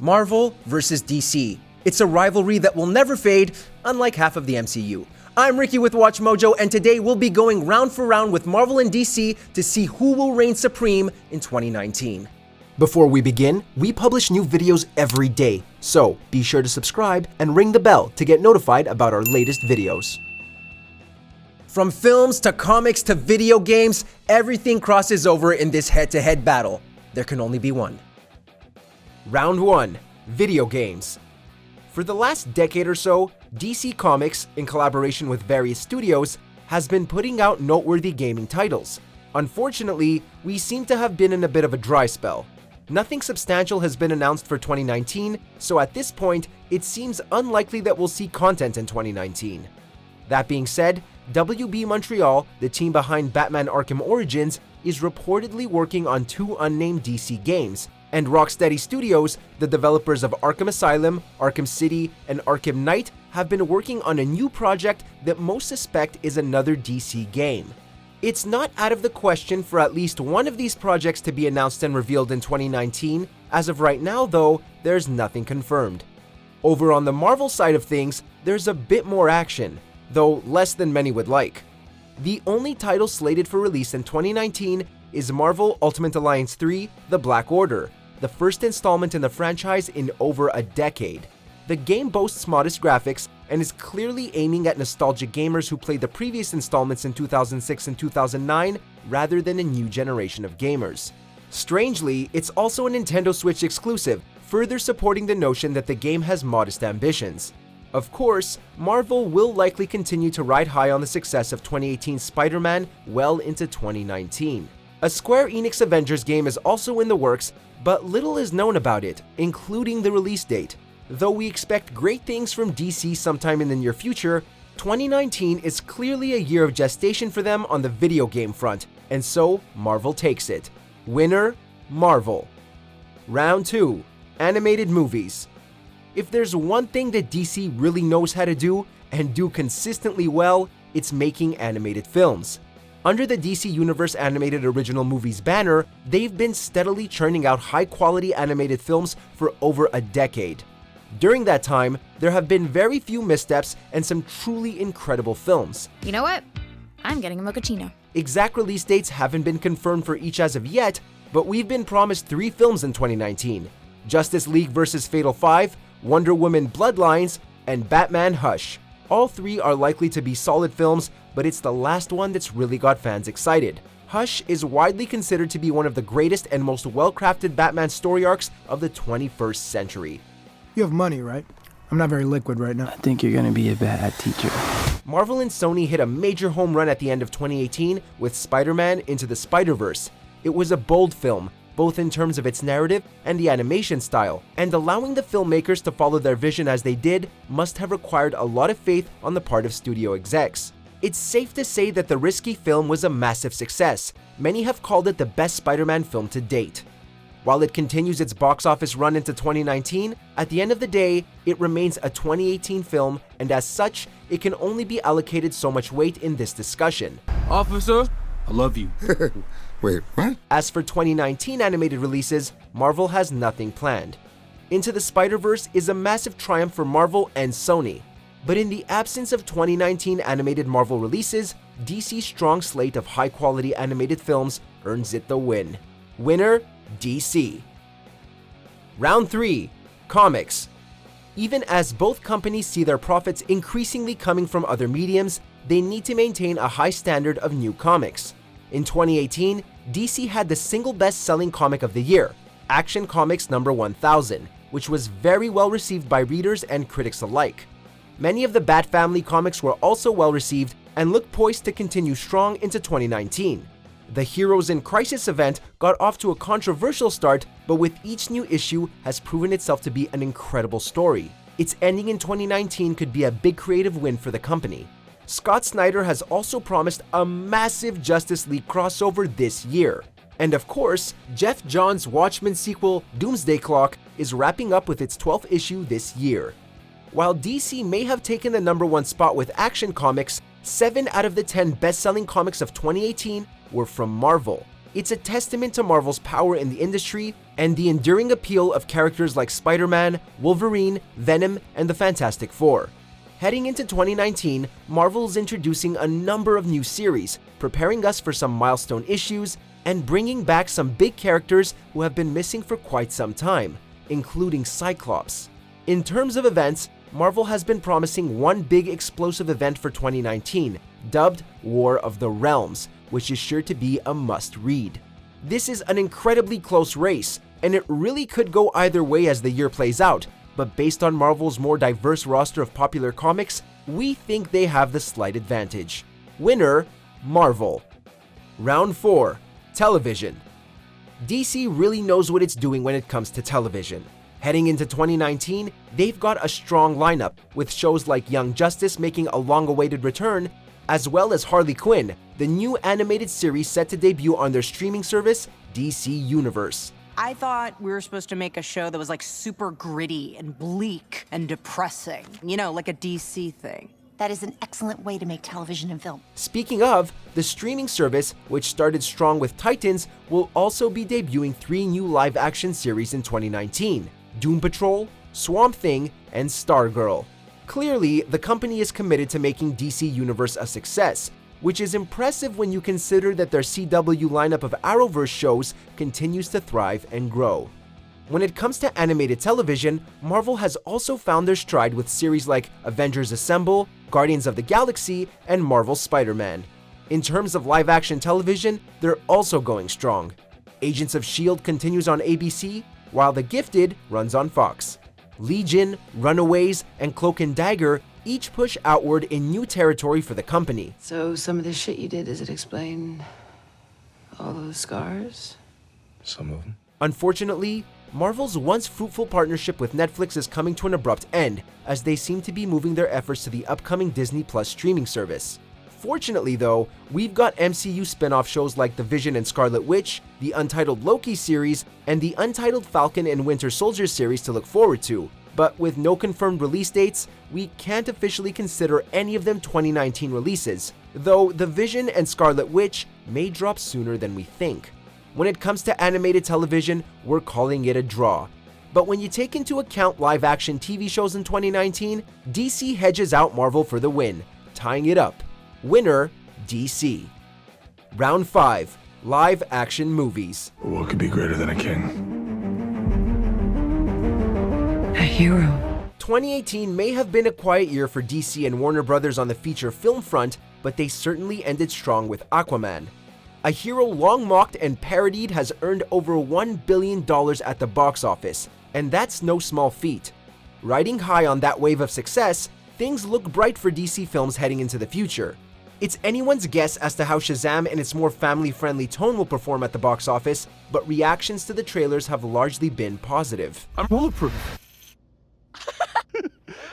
Marvel versus DC. It's a rivalry that will never fade, unlike half of the MCU. I'm Ricky with WatchMojo, and today we'll be going round for round with Marvel and DC to see who will reign supreme in 2019. Before we begin, we publish new videos every day, so be sure to subscribe and ring the bell to get notified about our latest videos. From films to comics to video games, everything crosses over in this head-to-head battle. There can only be one. Round 1. Video games. For the last decade or so, DC Comics, in collaboration with various studios, has been putting out noteworthy gaming titles. Unfortunately, we seem to have been in a bit of a dry spell. Nothing substantial has been announced for 2019, so at this point, it seems unlikely that we'll see content in 2019. That being said, WB Montreal, the team behind Batman Arkham Origins, is reportedly working on 2 unnamed DC games, and Rocksteady Studios, the developers of Arkham Asylum, Arkham City, and Arkham Knight, have been working on a new project that most suspect is another DC game. It's not out of the question for at least one of these projects to be announced and revealed in 2019. As of right now, though, there's nothing confirmed. Over on the Marvel side of things, there's a bit more action, though less than many would like. The only title slated for release in 2019 is Marvel Ultimate Alliance 3: The Black Order, the first installment in the franchise in over a decade. The game boasts modest graphics and is clearly aiming at nostalgic gamers who played the previous installments in 2006 and 2009 rather than a new generation of gamers. Strangely, it's also a Nintendo Switch exclusive, further supporting the notion that the game has modest ambitions. Of course, Marvel will likely continue to ride high on the success of 2018's Spider-Man well into 2019. A Square Enix Avengers game is also in the works, but little is known about it, including the release date. Though we expect great things from DC sometime in the near future, 2019 is clearly a year of gestation for them on the video game front, and so Marvel takes it. Winner, Marvel. Round 2. Animated movies. If there's one thing that DC really knows how to do, and do consistently well, it's making animated films. Under the DC Universe Animated Original Movies banner, they've been steadily churning out high-quality animated films for over a decade. During that time, there have been very few missteps and some truly incredible films. You know what? I'm getting a mochaccino. Exact release dates haven't been confirmed for each as of yet, but we've been promised 3 films in 2019. Justice League vs. Fatal 5, Wonder Woman Bloodlines, and Batman Hush. All 3 are likely to be solid films, but it's the last one that's really got fans excited. Hush is widely considered to be one of the greatest and most well-crafted Batman story arcs of the 21st century. You have money, right? I'm not very liquid right now. I think you're gonna be a bad teacher. Marvel and Sony hit a major home run at the end of 2018 with Spider-Man Into the Spider-Verse. It was a bold film, both in terms of its narrative and the animation style, and allowing the filmmakers to follow their vision as they did must have required a lot of faith on the part of studio execs. It's safe to say that the risky film was a massive success. Many have called it the best Spider-Man film to date. While it continues its box office run into 2019, at the end of the day, it remains a 2018 film, and as such, it can only be allocated so much weight in this discussion. Officer, I love you. Wait, what? As for 2019 animated releases, Marvel has nothing planned. Into the Spider-Verse is a massive triumph for Marvel and Sony. But in the absence of 2019 animated Marvel releases, DC's strong slate of high-quality animated films earns it the win. Winner, DC. Round 3. Comics. Even as both companies see their profits increasingly coming from other mediums, they need to maintain a high standard of new comics. In 2018, DC had the single best-selling comic of the year, Action Comics number 1000, which was very well received by readers and critics alike. Many of the Bat Family comics were also well received and look poised to continue strong into 2019. The Heroes in Crisis event got off to a controversial start, but with each new issue has proven itself to be an incredible story. Its ending in 2019 could be a big creative win for the company. Scott Snyder has also promised a massive Justice League crossover this year. And of course, Jeff Johns' Watchmen sequel, Doomsday Clock, is wrapping up with its 12th issue this year. While DC may have taken the #1 spot with Action Comics, 7 out of the 10 best-selling comics of 2018 were from Marvel. It's a testament to Marvel's power in the industry and the enduring appeal of characters like Spider-Man, Wolverine, Venom, and the Fantastic Four. Heading into 2019, Marvel is introducing a number of new series, preparing us for some milestone issues, and bringing back some big characters who have been missing for quite some time, including Cyclops. In terms of events, Marvel has been promising one big explosive event for 2019, dubbed War of the Realms, which is sure to be a must-read. This is an incredibly close race, and it really could go either way as the year plays out, but based on Marvel's more diverse roster of popular comics, we think they have the slight advantage. Winner, Marvel. Round 4, Television. DC really knows what it's doing when it comes to television. Heading into 2019, they've got a strong lineup, with shows like Young Justice making a long-awaited return, as well as Harley Quinn, the new animated series set to debut on their streaming service, DC Universe. I thought we were supposed to make a show that was like super gritty and bleak and depressing. You know, like a DC thing. That is an excellent way to make television and film. Speaking of, the streaming service, which started strong with Titans, will also be debuting 3 new live-action series in 2019. Doom Patrol, Swamp Thing, and Stargirl. Clearly, the company is committed to making DC Universe a success, which is impressive when you consider that their CW lineup of Arrowverse shows continues to thrive and grow. When it comes to animated television, Marvel has also found their stride with series like Avengers Assemble, Guardians of the Galaxy, and Marvel's Spider-Man. In terms of live-action television, they're also going strong. Agents of S.H.I.E.L.D. continues on ABC, while The Gifted runs on Fox. Legion, Runaways, and Cloak and Dagger each push outward in new territory for the company. So some of the shit you did, does it explain all those scars? Some of them. Unfortunately, Marvel's once fruitful partnership with Netflix is coming to an abrupt end, as they seem to be moving their efforts to the upcoming Disney Plus streaming service. Fortunately though, we've got MCU spin-off shows like The Vision and Scarlet Witch, the untitled Loki series, and the untitled Falcon and Winter Soldier series to look forward to, but with no confirmed release dates, we can't officially consider any of them 2019 releases, though The Vision and Scarlet Witch may drop sooner than we think. When it comes to animated television, we're calling it a draw. But when you take into account live-action TV shows in 2019, DC hedges out Marvel for the win, tying it up. Winner, DC. Round 5, Live-Action Movies. What could be greater than a king? A hero. 2018 may have been a quiet year for DC and Warner Brothers on the feature film front, but they certainly ended strong with Aquaman. A hero long mocked and parodied has earned over $1 billion at the box office, and that's no small feat. Riding high on that wave of success, things look bright for DC films heading into the future. It's anyone's guess as to how Shazam and its more family-friendly tone will perform at the box office, but reactions to the trailers have largely been positive. I'm bulletproof.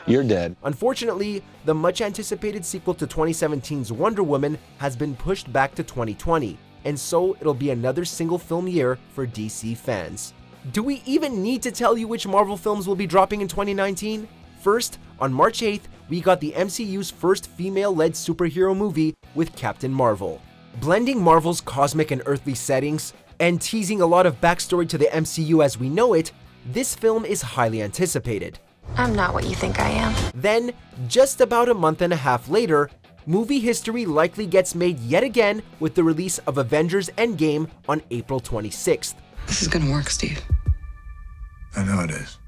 You're dead. Unfortunately, the much-anticipated sequel to 2017's Wonder Woman has been pushed back to 2020, and so it'll be another single-film year for DC fans. Do we even need to tell you which Marvel films will be dropping in 2019? First, on March 8th, we got the MCU's first female-led superhero movie with Captain Marvel. Blending Marvel's cosmic and earthly settings, and teasing a lot of backstory to the MCU as we know it, this film is highly anticipated. I'm not what you think I am. Then, just about a month and a half later, movie history likely gets made yet again with the release of Avengers Endgame on April 26th. This is gonna work, Steve. I know it is.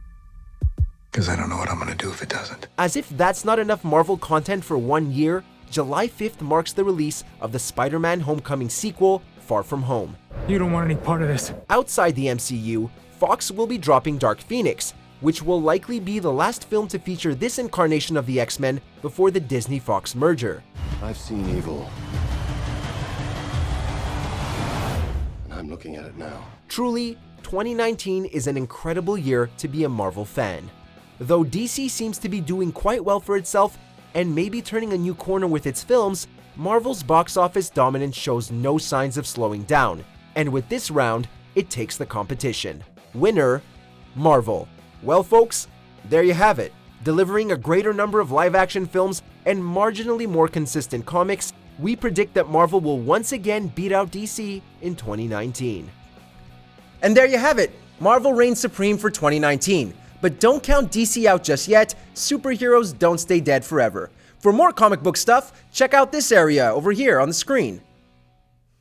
Because I don't know what I'm gonna do if it doesn't. As if that's not enough Marvel content for 1 year, July 5th marks the release of the Spider-Man Homecoming sequel, Far From Home. You don't want any part of this. Outside the MCU, Fox will be dropping Dark Phoenix, which will likely be the last film to feature this incarnation of the X-Men before the Disney-Fox merger. I've seen evil. And I'm looking at it now. Truly, 2019 is an incredible year to be a Marvel fan. Though DC seems to be doing quite well for itself and maybe turning a new corner with its films, Marvel's box office dominance shows no signs of slowing down, and with this round, it takes the competition. Winner, Marvel. Well folks, there you have it. Delivering a greater number of live-action films and marginally more consistent comics, we predict that Marvel will once again beat out DC in 2019. And there you have it. Marvel reigns supreme for 2019. But don't count DC out just yet, superheroes don't stay dead forever. For more comic book stuff, check out this area over here on the screen.